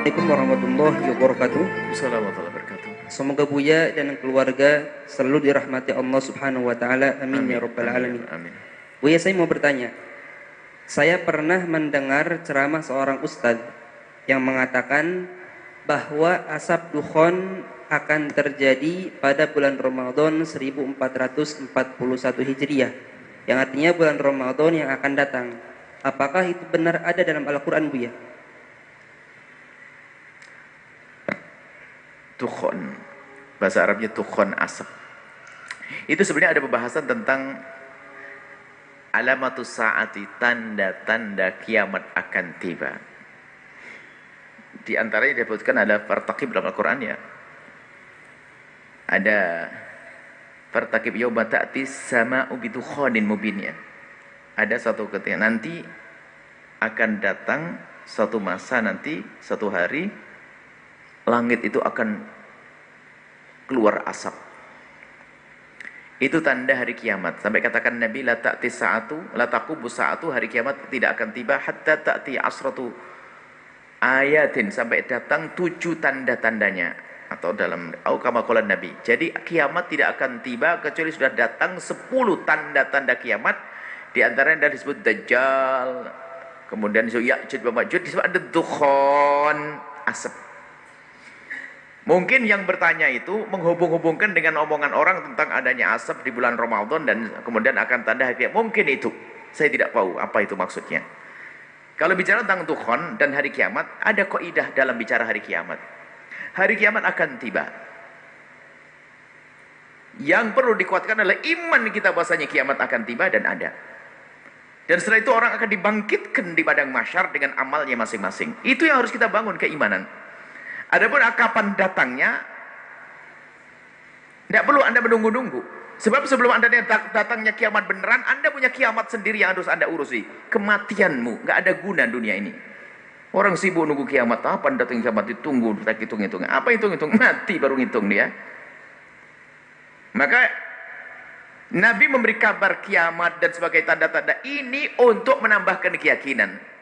Assalamualaikum warahmatullahi wabarakatuh. Assalamualaikum warahmatullahi wabarakatuh. Semoga Buya dan keluarga selalu dirahmati Allah Subhanahu wa taala. Amin ya rabbal alamin. Amin. Buya, saya mau bertanya. Saya pernah mendengar ceramah seorang ustadz yang mengatakan bahwa asap dukhon akan terjadi pada bulan Ramadan 1441 Hijriah, yang artinya bulan Ramadan yang akan datang. Apakah itu benar ada dalam Al-Qur'an, Buya? Tukhon, bahasa Arabnya tukhon, asap. Itu sebenarnya ada pembahasan tentang alamatus saati, tanda-tanda kiamat akan tiba. Di antaranya disebutkan ada fartaqib dalam Al-Quran ya. Ada fartaqib yawma ta'ti sama'u bidukhanin mubin ya. Ada satu ketika nanti akan datang satu masa nanti, satu hari langit itu akan keluar asap. Itu tanda hari kiamat. Sampai katakan Nabi, la ta'ti sa'atu, la taqubu sa'atu, hari kiamat tidak akan tiba hatta ta'ti asratu ayatin, sampai datang 7 tanda-tandanya. Atau dalam kama qala Nabi. Jadi kiamat tidak akan tiba kecuali sudah datang 10 tanda-tanda kiamat. Di antaranya disebut Dajjal, kemudian disebut Ya'juj wa Ma'juj, disebut ada dukhon, asap. Mungkin yang bertanya itu menghubung-hubungkan dengan omongan orang tentang adanya asap di bulan Ramadan dan kemudian akan tanda hari kiamat. Mungkin itu. Saya tidak tahu apa itu maksudnya. Kalau bicara tentang dukhon dan hari kiamat, ada kaidah dalam bicara hari kiamat. Hari kiamat akan tiba. Yang perlu dikuatkan adalah iman kita bahwasanya kiamat akan tiba dan ada. Dan setelah itu orang akan dibangkitkan di padang mahsyar dengan amalnya masing-masing. Itu yang harus kita bangun, keimanan. Adapun kapan datangnya, tidak perlu Anda menunggu-nunggu. Sebab sebelum Anda datangnya kiamat beneran, Anda punya kiamat sendiri yang harus Anda urusi. Kematianmu, nggak ada guna dunia ini. Orang sibuk nunggu kiamat, apa datang kiamat ditunggu, tak hitung-hitung. Apa hitung-hitung? Mati baru ngitung dia. Maka Nabi memberi kabar kiamat dan sebagai tanda-tanda ini untuk menambahkan keyakinan.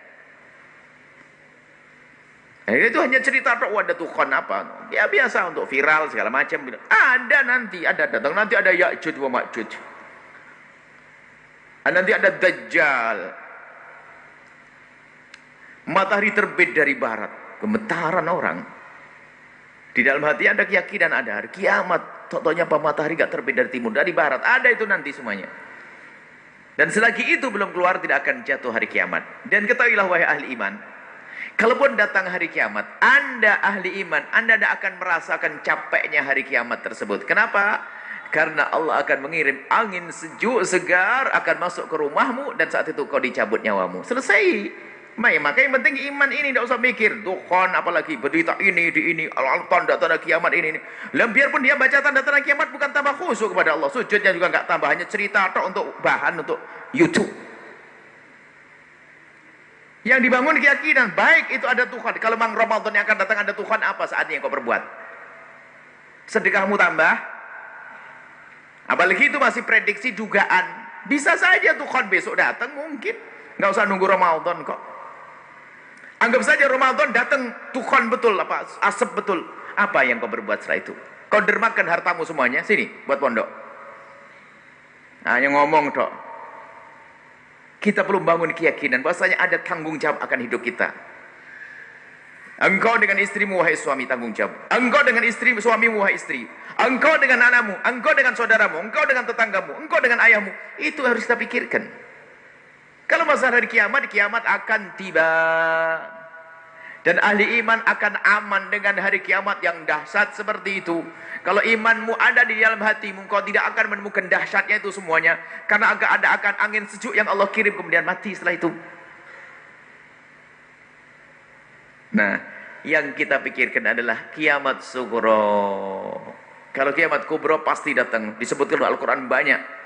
Itu hanya cerita tok, ada tukhon apa? Ya biasa untuk viral segala macam. Ada nanti, ada datang nanti, ada Ya'juj wa Ma'juj. Nanti ada Dajjal. Matahari terbit dari barat, gemetaran orang. Di dalam hati ada keyakinan ada hari kiamat. Contohnya apa? Matahari gak terbit dari timur, dari barat. Ada itu nanti semuanya. Dan selagi itu belum keluar, tidak akan jatuh hari kiamat. Dan ketahuilah wahai ahli iman, kalaupun datang hari kiamat, Anda ahli iman, Anda tidak akan merasakan capeknya hari kiamat tersebut. Kenapa? Karena Allah akan mengirim angin sejuk, segar, akan masuk ke rumahmu, dan saat itu kau dicabut nyawamu. Selesai. Maka yang penting iman ini, tidak usah mikir. Dukhon, apalagi berita ini, di ini, tanda-tanda kiamat ini. Biarpun dia baca tanda-tanda kiamat, bukan tambah khusyuk kepada Allah. Sujudnya juga nggak tambah, hanya cerita atau untuk bahan, untuk YouTube. Yang dibangun keyakinan, baik itu ada Tuhan. Kalau memang Ramadan yang akan datang ada Tuhan, apa saatnya yang kau perbuat? Sedekahmu tambah. Apalagi itu masih prediksi, dugaan. Bisa saja Tuhan besok datang, mungkin. Nggak usah nunggu Ramadan kok. Anggap saja Ramadan datang, Tuhan betul, apa asap betul. Apa yang kau berbuat setelah itu? Kau dermakan hartamu semuanya, sini, buat pondok. Hanya ngomong dok. Kita perlu bangun keyakinan bahwasanya ada tanggung jawab akan hidup kita. Engkau dengan istrimu wahai suami, tanggung jawab. Engkau dengan suamimu wahai istri. Engkau dengan anakmu, engkau dengan saudaramu, engkau dengan tetanggamu, engkau dengan ayahmu. Itu harus kita pikirkan. Kalau masalah hari kiamat, kiamat akan tiba. Dan ahli iman akan aman dengan hari kiamat yang dahsyat seperti itu. Kalau imanmu ada di dalam hatimu, kau tidak akan menemukan dahsyatnya itu semuanya. Karena akan angin sejuk yang Allah kirim kemudian mati setelah itu. Nah, yang kita pikirkan adalah kiamat sugro. Kalau kiamat kubro pasti datang. Disebutkan dalam Al-Quran banyak.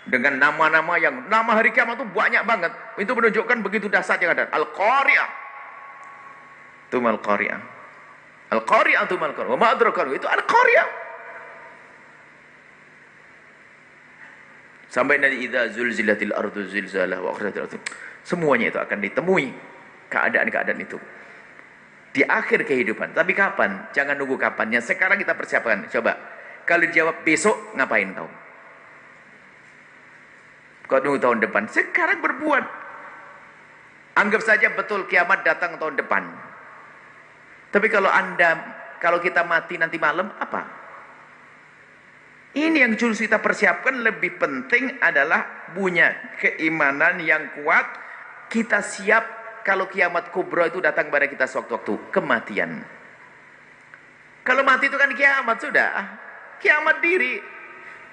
Dengan nama-nama yang, nama hari kiamat itu banyak banget. Itu menunjukkan begitu dahsyat yang ada. Al-Qari'ah. Tumal Qari'ah. Al-Qari'ah tumal Qari'ah. Wa ma adraka, itu Al-Qari'ah. Sampai nanti idza zulzilatil ardu zilzalaha wa akhrajatil ardu. Semuanya itu akan ditemui keadaan-keadaan itu. Di akhir kehidupan. Tapi kapan? Jangan nunggu kapannya. Sekarang kita persiapkan. Coba. Kalau dijawab besok, ngapain kau? Kau nunggu tahun depan. Sekarang berbuat. Anggap saja betul kiamat datang tahun depan. Tapi kalau kita mati nanti malam, apa? Ini yang harus kita persiapkan. Lebih penting adalah punya keimanan yang kuat. Kita siap kalau kiamat kubra itu datang pada kita sewaktu-waktu. Kematian. Kalau mati itu kan kiamat sudah. Kiamat diri.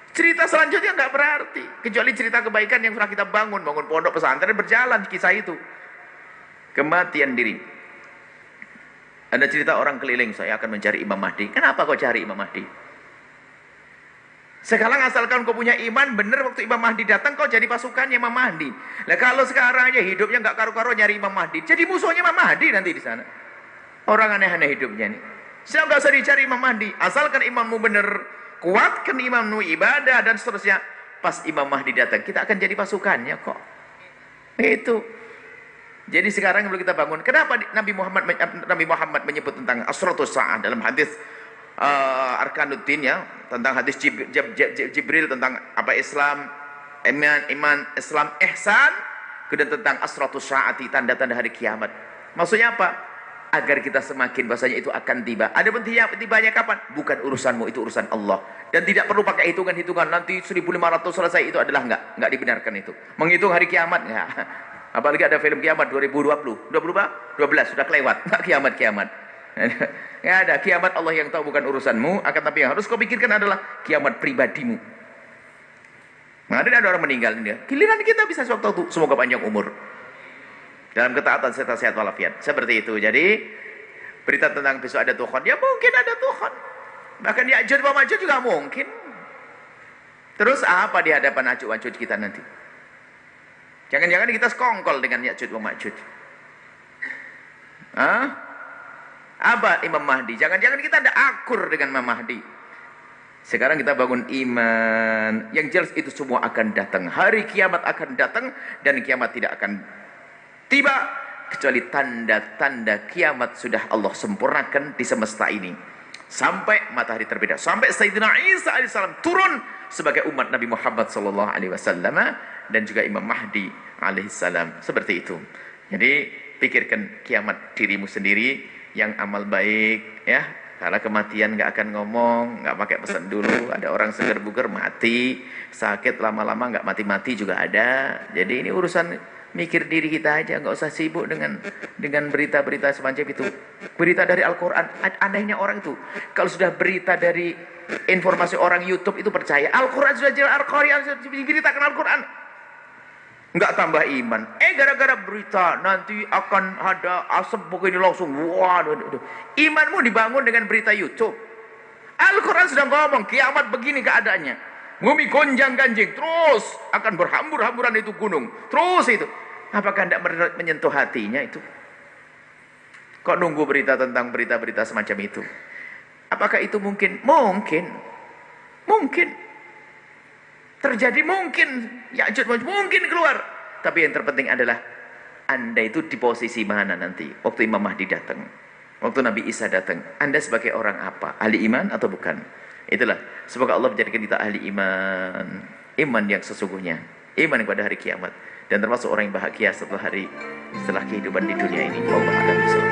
Cerita selanjutnya nggak berarti. Kecuali cerita kebaikan yang sudah kita bangun. Bangun pondok pesantren berjalan kisah itu. Kematian diri. Ada cerita orang keliling. Saya akan mencari Imam Mahdi. Kenapa kau cari Imam Mahdi? Sekarang asalkan kau punya iman, benar waktu Imam Mahdi datang kau jadi pasukannya Imam Mahdi. Nah kalau sekarang aja hidupnya nggak karu-karu nyari Imam Mahdi, jadi musuhnya Imam Mahdi nanti di sana. Orang aneh-aneh hidupnya nih. Saya nggak usah dicari Imam Mahdi, asalkan imammu benar, kuatkan imammu ibadah dan seterusnya. Pas Imam Mahdi datang, kita akan jadi pasukannya kok. Itu. Jadi sekarang yang perlu kita bangun. Kenapa Nabi Muhammad menyebut tentang asratus sa'ah dalam hadis Arkanuddin ya, tentang hadis Jibril tentang apa Islam, iman, Islam, ihsan, kemudian tentang asratus saati, tanda-tanda hari kiamat. Maksudnya apa? Agar kita semakin bahasanya itu akan tiba. Ada pun tibanya kapan? Bukan urusanmu, itu urusan Allah. Dan tidak perlu pakai hitungan-hitungan nanti 1500 selesai, itu adalah enggak dibenarkan itu. Menghitung hari kiamat enggak. Apalagi ada film kiamat 2020, 12 sudah kelewat, enggak kiamat. Nggak ada, kiamat Allah yang tahu, bukan urusanmu. Akan tapi yang harus kau pikirkan adalah kiamat pribadimu. Ada orang meninggal ini, giliran kita bisa sewaktu-waktu. Semoga panjang umur dalam ketaatan serta sehat walafiat. Seperti itu. Jadi berita tentang besok ada Tuhan, ya mungkin ada Tuhan. Bahkan Ya'juj wa Ma'juj juga mungkin. Terus apa di hadapan Ya'juj wa Ma'juj kita nanti? Jangan-jangan kita sekongkol dengan Ya'juj wa Ma'juj. Apa Imam Mahdi? Jangan-jangan kita ada akur dengan Imam Mahdi. Sekarang kita bangun iman. Yang jelas itu semua akan datang. Hari kiamat akan datang. Dan kiamat tidak akan tiba. Kecuali tanda-tanda kiamat sudah Allah sempurnakan di semesta ini. Sampai matahari terbit. Sampai Sayyidina Isa AS turun sebagai umat Nabi Muhammad SAW. Dan juga Imam Mahdi AS. Seperti itu. Jadi pikirkan kiamat dirimu sendiri. Yang amal baik ya, karena kematian nggak akan ngomong, nggak pakai pesan dulu. Ada orang seger buger mati, sakit lama-lama nggak mati-mati juga ada. Jadi ini urusan mikir diri kita aja, nggak usah sibuk dengan berita-berita semacam itu. Berita dari Al-Quran, anehnya orang itu kalau sudah berita dari informasi orang YouTube itu percaya. Al-Quran sudah jelas, Al-Quran sudah diberitakan Al-Quran, nggak tambah iman. Gara-gara berita nanti akan ada asap begini langsung, waduh. Imanmu dibangun dengan berita YouTube. Al-Quran sudah ngomong kiamat begini keadaannya, bumi gonjang ganjing, terus akan berhambur-hamburan itu gunung, terus itu. Apakah tidak menyentuh hatinya itu? Kok nunggu berita tentang berita-berita semacam itu? Apakah itu mungkin? Mungkin terjadi, mungkin Ya'juj mungkin keluar. Tapi yang terpenting adalah Anda itu di posisi mana nanti waktu Imam Mahdi datang, waktu Nabi Isa datang. Anda sebagai orang apa? Ahli iman atau bukan? Itulah. Semoga Allah menjadikan kita ahli iman yang sesungguhnya, iman kepada hari kiamat, dan termasuk orang yang bahagia setelah kehidupan di dunia ini. Wallahu a'lam bishawab.